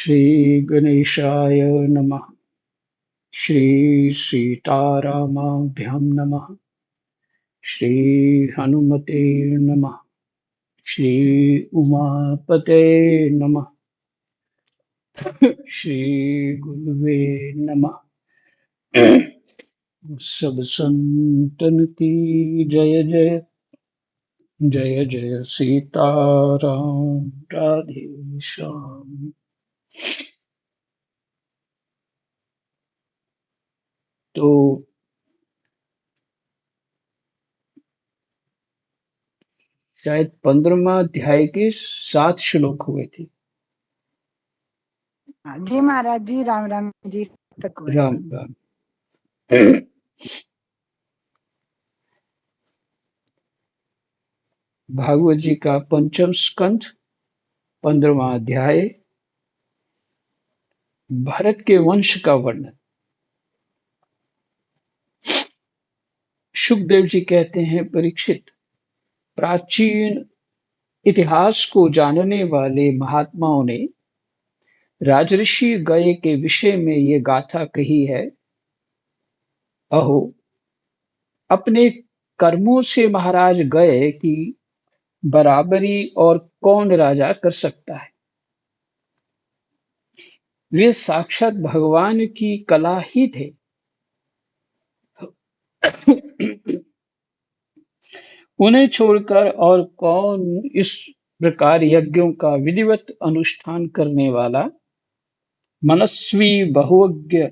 श्री गणेशाय नमः। श्री सीतारामाभ्यां नमः। श्री हनुमते नमः। श्री उमापते नमः। श्री गुरुवे नमः। सब संतन की जय जय। जय जय सीताराम। राधे श्याम। तो शायद 15वां अध्याय के 7 श्लोक हुए थे। जी महाराज जी, राम राम जी तक हुए। राम राम। भागवत जी का पंचम स्कंध 15वां अध्याय, भरत के वंश का वर्णन। शुकदेव जी कहते हैं, परीक्षित, प्राचीन इतिहास को जानने वाले महात्माओं ने राजर्षि गए के विषय में ये गाथा कही है। अहो, अपने कर्मों से महाराज गए की बराबरी और कौन राजा कर सकता है। वे साक्षात भगवान की कला ही थे। उन्हें छोड़कर और कौन इस प्रकार यज्ञों का विधिवत अनुष्ठान करने वाला, मनस्वी, बहुज्ञ,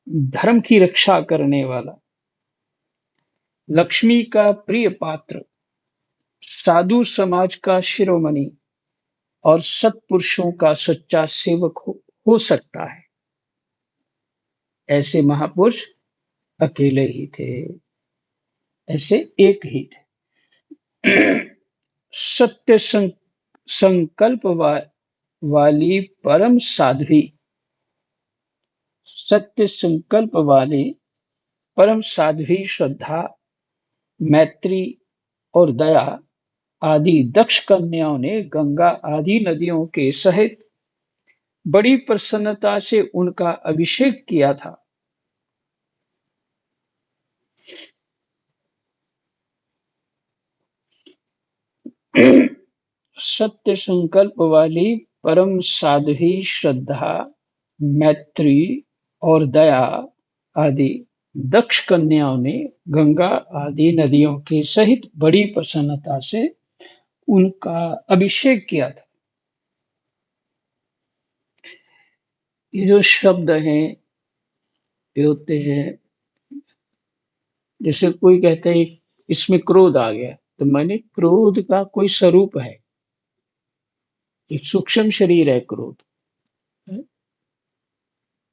धर्म की रक्षा करने वाला, लक्ष्मी का प्रिय पात्र, साधु समाज का शिरोमणि और सत्पुरुषों का सच्चा सेवक हो सकता है। ऐसे महापुरुष अकेले ही थे, ऐसे एक ही थे। सत्य संकल्प वाली परम साध्वी, सत्य संकल्प वाली परम साध्वी श्रद्धा, मैत्री और दया आदि दक्ष कन्याओं ने गंगा आदि नदियों के सहित बड़ी प्रसन्नता से उनका अभिषेक किया था। सत्य संकल्प वाली परम साध्वी श्रद्धा, मैत्री और दया आदि दक्ष कन्याओं ने गंगा आदि नदियों के सहित बड़ी प्रसन्नता से उनका अभिषेक किया था। ये जो शब्द हैं, ये होते हैं, जैसे कोई कहते हैं इसमें क्रोध आ गया, तो मैंने क्रोध का कोई स्वरूप है, एक सूक्ष्म शरीर है क्रोध,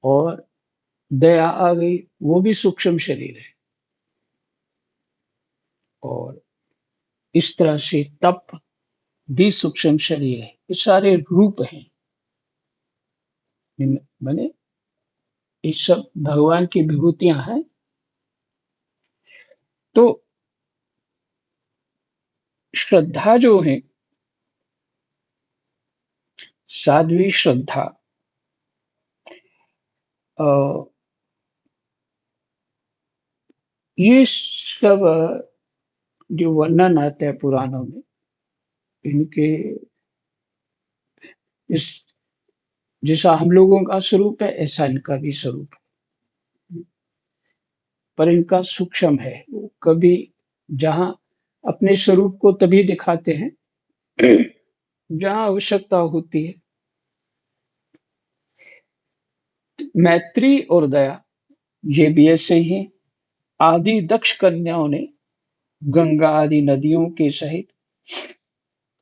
और दया आ गई, वो भी सूक्ष्म शरीर है। और इस तरह से तप भी सूक्ष्म शरीर है। ये सारे रूप हैं, माने ये सब भगवान की विभूतियां हैं। तो श्रद्धा जो है, साध्वी श्रद्धा, ये सब जो वर्णन आता है पुराणों में, इनके इस जैसा हम लोगों का स्वरूप है, ऐसा इनका भी स्वरूप है, पर इनका सूक्ष्म है। वो कभी जहां अपने स्वरूप को तभी दिखाते हैं जहां आवश्यकता होती है। मैत्री और दया, ये भी ऐसे ही आदि दक्ष कन्याओं ने गंगा आदि नदियों के सहित,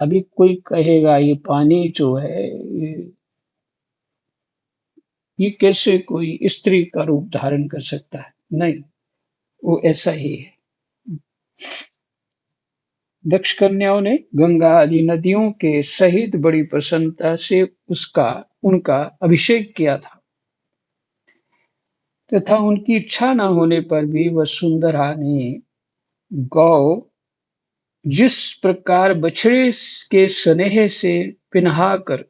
अभी कोई कहेगा ये पानी जो है, ये कैसे कोई स्त्री का रूप धारण कर सकता है? नहीं, वो ऐसा ही है। दक्ष कन्याओं ने गंगा आदि नदियों के सहित बड़ी प्रसन्नता से उनका अभिषेक किया था, तथा उनकी इच्छा न होने पर भी वह सुंदरा ने गौ जिस प्रकार बछड़े के स्नेह से पिन्हा कर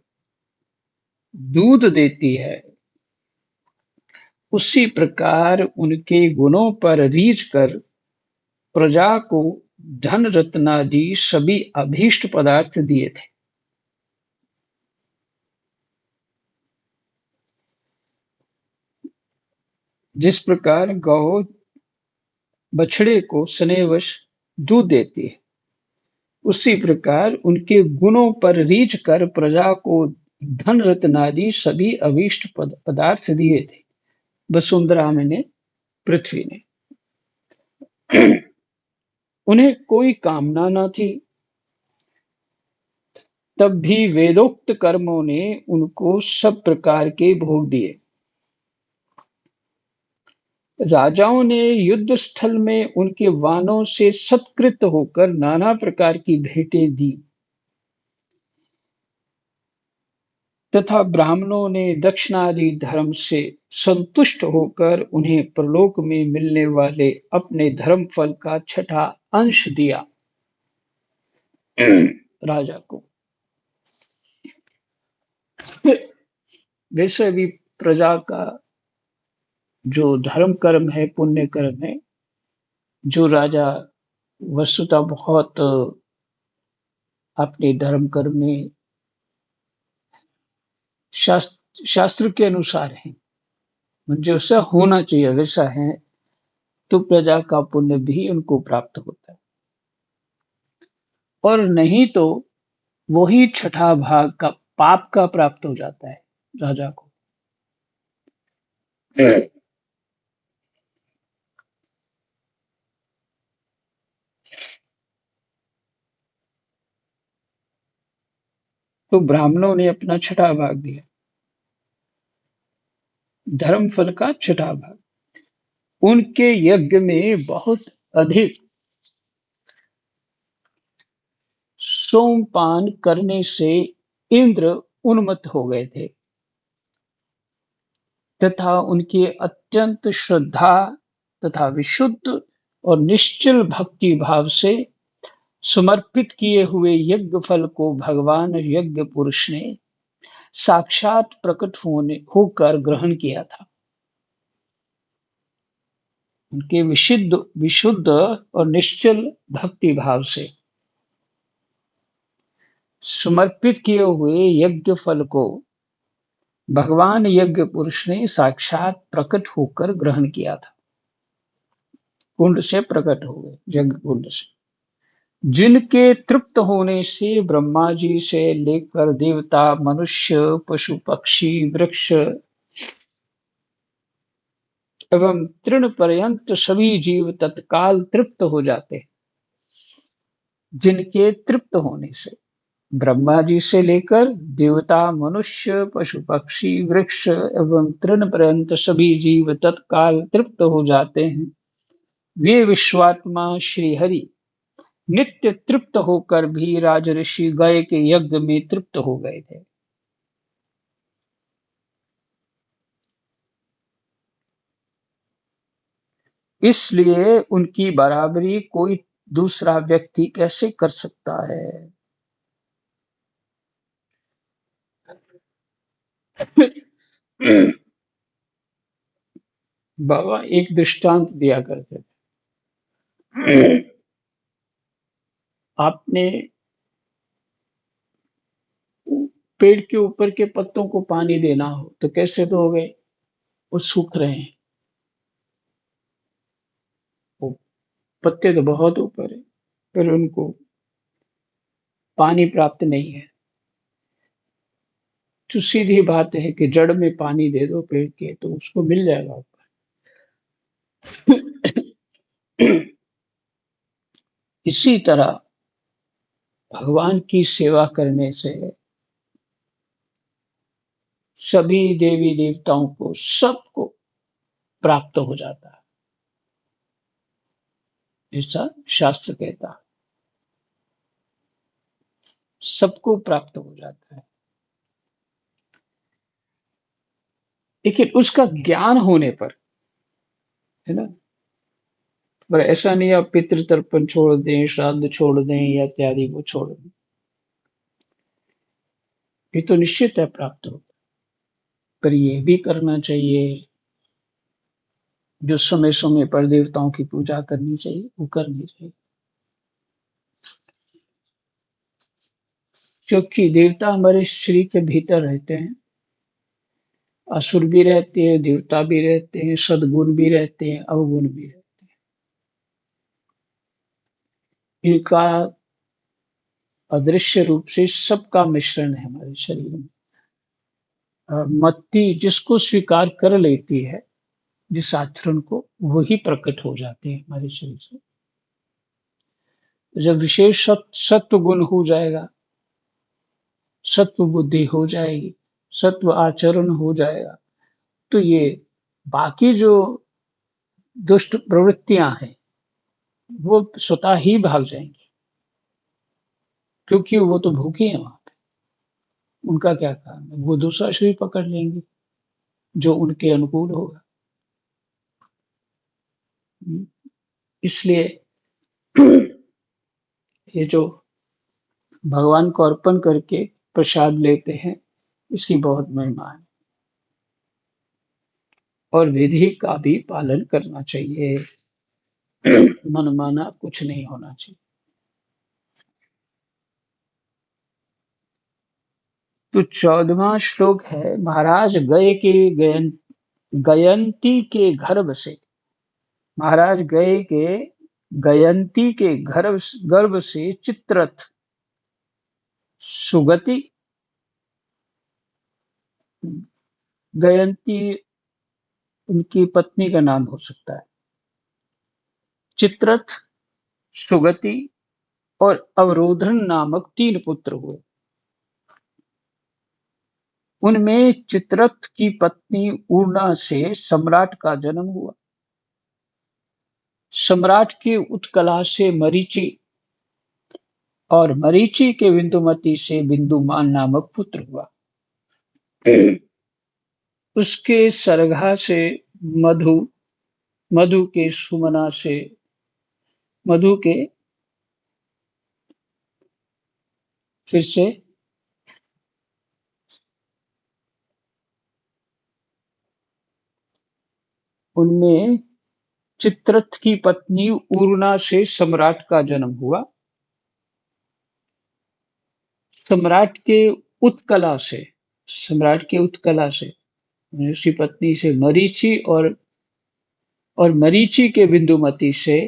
दूध देती है, उसी प्रकार उनके गुणों पर रीझ कर प्रजा को धन रत्नादि सभी अभीष्ट पदार्थ दिए थे। जिस प्रकार गौ बछड़े को स्नेहवश दूध देती है, उसी प्रकार उनके गुणों पर रीझ कर प्रजा को धन रत्नादि सभी अभीष्ट पदार्थ दिए थे। वसुंधरा में ने, पृथ्वी ने। उन्हें कोई कामना न थी, तब भी वेदोक्त कर्मों ने उनको सब प्रकार के भोग दिए। राजाओं ने युद्ध स्थल में उनके वानों से सत्कृत होकर नाना प्रकार की भेंटें दी, तथा ब्राह्मणों ने दक्षिणादि धर्म से संतुष्ट होकर उन्हें परलोक में मिलने वाले अपने धर्म फल का छठा अंश दिया राजा को। वैसे भी प्रजा का जो धर्म कर्म है, पुण्य कर्म है, जो राजा वस्तुतः बहुत अपने धर्म कर्म में शास्त्र के अनुसार है, जो ऐसा होना चाहिए वैसा है, तो प्रजा का पुण्य भी उनको प्राप्त होता है, और नहीं तो वही छठा भाग का पाप का प्राप्त हो जाता है राजा को। तो ब्राह्मणों ने अपना छठा भाग दिया, धर्म फल का छठा भाग। उनके यज्ञ में बहुत अधिक सोमपान करने से इंद्र उन्मत्त हो गए थे, तथा उनके अत्यंत श्रद्धा तथा विशुद्ध और निश्चल भक्ति भाव से समर्पित किए हुए यज्ञ फल को भगवान यज्ञ पुरुष ने साक्षात प्रकट होकर ग्रहण किया था। उनके विशुद्ध और निश्चल भक्ति भाव से समर्पित किए हुए यज्ञ फल को भगवान यज्ञ पुरुष ने साक्षात प्रकट होकर ग्रहण किया था। कुंड से प्रकट हो गए, यज्ञ कुंड से, जिनके तृप्त होने से ब्रह्मा जी से लेकर देवता, मनुष्य, पशु, पक्षी, वृक्ष एवं तृण पर्यंत सभी जीव तत्काल तृप्त हो जाते। जिनके तृप्त होने से ब्रह्मा जी से लेकर देवता, मनुष्य, पशु, पक्षी, वृक्ष एवं तृण पर्यंत सभी जीव तत्काल तृप्त हो जाते हैं, वे विश्वात्मा श्री हरि नित्य तृप्त होकर भी राजऋषि गय के यज्ञ में तृप्त हो गए थे। इसलिए उनकी बराबरी कोई दूसरा व्यक्ति कैसे कर सकता है। बाबा एक दृष्टांत दिया करते थे। आपने पेड़ के ऊपर के पत्तों को पानी देना हो तो कैसे दोगे? वो सूख रहे हैं, वो पत्ते तो बहुत ऊपर है, पर उनको पानी प्राप्त नहीं है। तो सीधी बात है कि जड़ में पानी दे दो पेड़ के, तो उसको मिल जाएगा ऊपर। इसी तरह भगवान की सेवा करने से सभी देवी देवताओं को, सबको प्राप्त हो जाता है, ऐसा शास्त्र कहता है। सबको प्राप्त हो जाता है, लेकिन उसका ज्ञान होने पर, है ना। पर ऐसा नहीं आप पितृ तर्पण छोड़ दें, श्राद्ध छोड़ दें या इत्यादि को छोड़ दें, ये तो निश्चित है प्राप्त होगा। पर ये भी करना चाहिए, जो समय समय पर देवताओं की पूजा करनी चाहिए वो करनी चाहिए, क्योंकि देवता हमारे शरीर के भीतर रहते हैं। असुर भी रहते हैं, देवता भी रहते हैं, सद्गुण भी रहते हैं, अवगुण भी रहते हैं। इनका अदृश्य रूप से सबका मिश्रण है हमारे शरीर में। मति जिसको स्वीकार कर लेती है, जिस आचरण को, वही प्रकट हो जाते हैं हमारे शरीर से। जब विशेष सत्व गुण हो जाएगा, सत्व बुद्धि हो जाएगी, सत्व आचरण हो जाएगा, तो ये बाकी जो दुष्ट प्रवृत्तियां हैं वो स्वतः ही भाग जाएंगी, क्योंकि वो तो भूखी है वहां पे। उनका क्या काम है, वो दूसरा शरीर पकड़ लेंगे जो उनके अनुकूल होगा। इसलिए ये जो भगवान को अर्पण करके प्रसाद लेते हैं, इसकी बहुत महिमा है और विधि का भी पालन करना चाहिए। मनमाना कुछ नहीं होना चाहिए। तो 14वां श्लोक है, महाराज गयंती के गर्भ से, महाराज गयंती के गर्भ से चित्ररथ सुगति, गयंती उनकी पत्नी का नाम हो सकता है, चित्ररथ, सुगति और अवरोधन नामक 3 पुत्र हुए। उनमें चित्ररथ की पत्नी ऊर्णा से सम्राट का जन्म हुआ। सम्राट की उत्कला से मरीचि और मरीचि के बिंदुमती से बिंदुमान नामक पुत्र हुआ। उसके सरघा से मधु, मधु के सुमना से, मधु के फिर से उनमें चित्ररथ की पत्नी ऊर्णा से सम्राट का जन्म हुआ। सम्राट के उत्कला से, सम्राट के उत्कला से उसकी पत्नी से मरीचि और मरीचि के बिंदुमती से,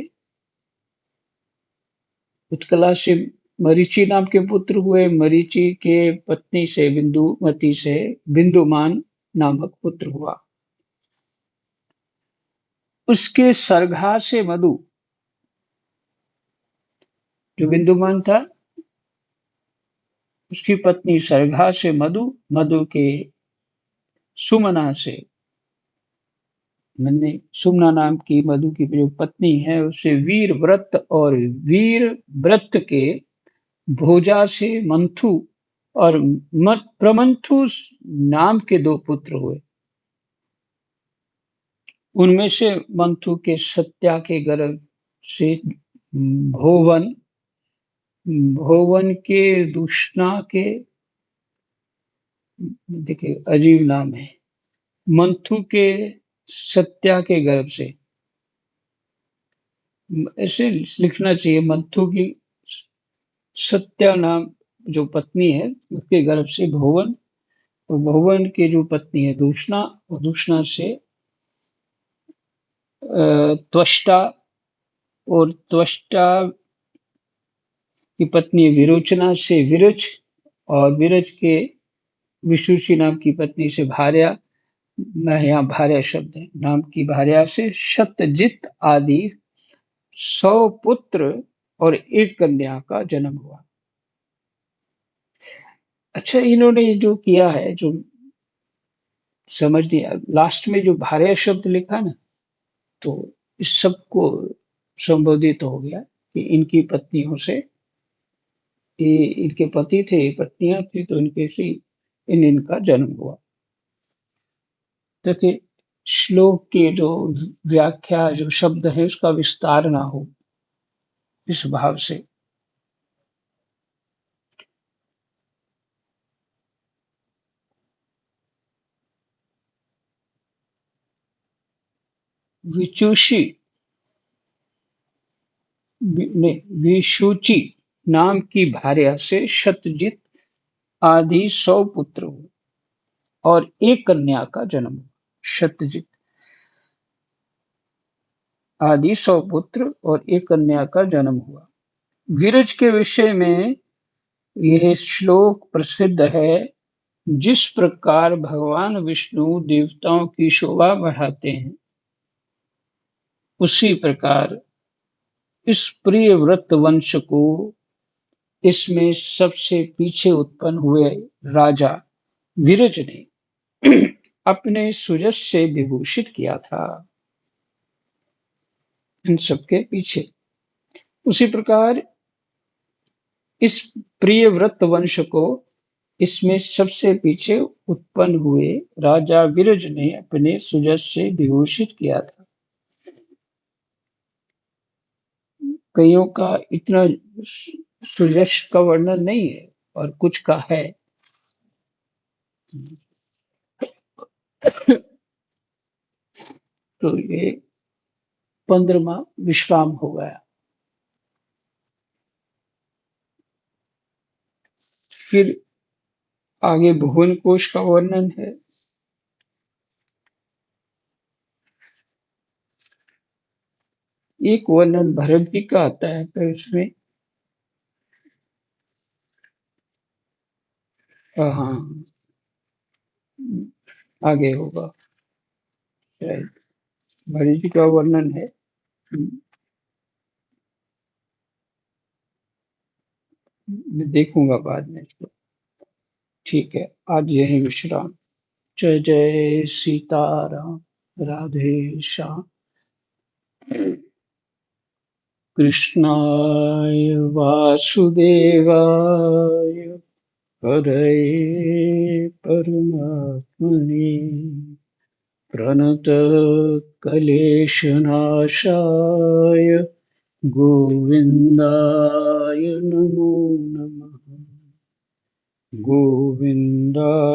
उत्कला से मरीचि नाम के पुत्र हुए, मरीचि के पत्नी से बिंदुमती से बिंदुमान नामक पुत्र हुआ। उसके सरघा से मधु, जो बिंदुमान था, उसकी पत्नी सरघा से मधु, मधु के सुमना से, मैंने सुमना नाम की मधु की जो पत्नी है उसे वीर व्रत और वीर व्रत के भोजा से मंथु और प्रमंथु नाम के 2 पुत्र हुए। उनमें से मंथु के सत्या के गर्भ से भोवन, भोवन के दूष्णा के, देखिए अजीब नाम है, मंथु के सत्या के गर्भ से, ऐसे लिखना चाहिए, मंथु की सत्या नाम जो पत्नी है उसके गर्भ से भोवन, और भोवन की जो पत्नी है दूषणा, और दूषणा से त्वष्टा, और त्वष्टा की पत्नी विरोचना से विरच, और विरच के विशुचि नाम की पत्नी से भार्या, यहाँ भार्या शब्द है, नाम की भार्या से सत्यजित आदि 100 पुत्र और 1 कन्या का जन्म हुआ। अच्छा, इन्होंने जो किया है, जो समझ नहीं आया, लास्ट में जो भार्या शब्द लिखा ना, तो इस सबको संबोधित हो गया कि इनकी पत्नियों से, ये इनके पति थे, पत्नियां थी, तो इनके से इनका जन्म हुआ। ताकि श्लोक के जो व्याख्या, जो शब्द है, उसका विस्तार ना हो, इस भाव से। विचूषी विशुचि नाम की भार्या से शतजित आदि 100 पुत्र हुए और एक कन्या का जन्म हुआ। शतजित आदि 100 पुत्र और एक कन्या का जन्म हुआ। विरज के विषय में यह श्लोक प्रसिद्ध है। जिस प्रकार भगवान विष्णु देवताओं की शोभा बढ़ाते हैं, उसी प्रकार इस प्रिय व्रत वंश को इसमें सबसे पीछे उत्पन्न हुए राजा विरज ने अपने सुजस से विभूषित किया था। इन सबके पीछे उसी प्रकार इस प्रिय व्रत वंश को इसमें सबसे पीछे उत्पन्न हुए राजा विरज ने अपने सुजस से विभूषित किया था। कईयों का इतना सुजस का वर्णन नहीं है और कुछ का है। तो ये 15वां विश्राम हो गया। फिर आगे भुवन कोश का वर्णन है। एक वर्णन भरत जी का आता है, तो इसमें हाँ आगे होगा शायद। भरत जी का वर्णन है। मैं देखूंगा बाद में इसको। ठीक है, आज यही विश्राम। जय जय सीताराम। राधे श्याम। कृष्णाय वासुदेवाय हरये परमात्मने प्रणतक्लेशनाशाय गोविन्दाय नमो नमः। गोविन्दाय